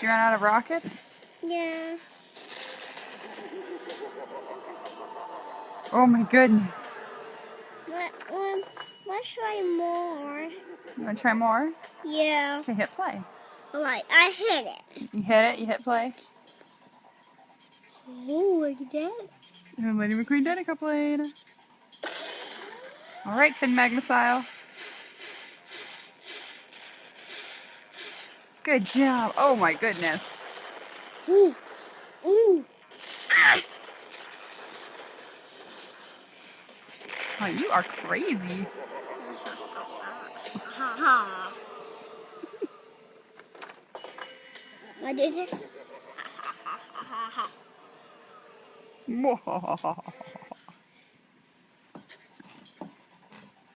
you run out of rockets? Yeah. Oh my goodness. Let's try more. You want to try more? Yeah. Okay, hit play. Alright, I hit it. You hit it, you hit play. Oh, look at that. And Lady McQueen Danica played. Alright, Finn Magmacile. Good job. Oh my goodness. Ooh. Ooh. Oh, you are crazy. Ha ha. What is it? Ha ha ha ha ha. Mwahahaha.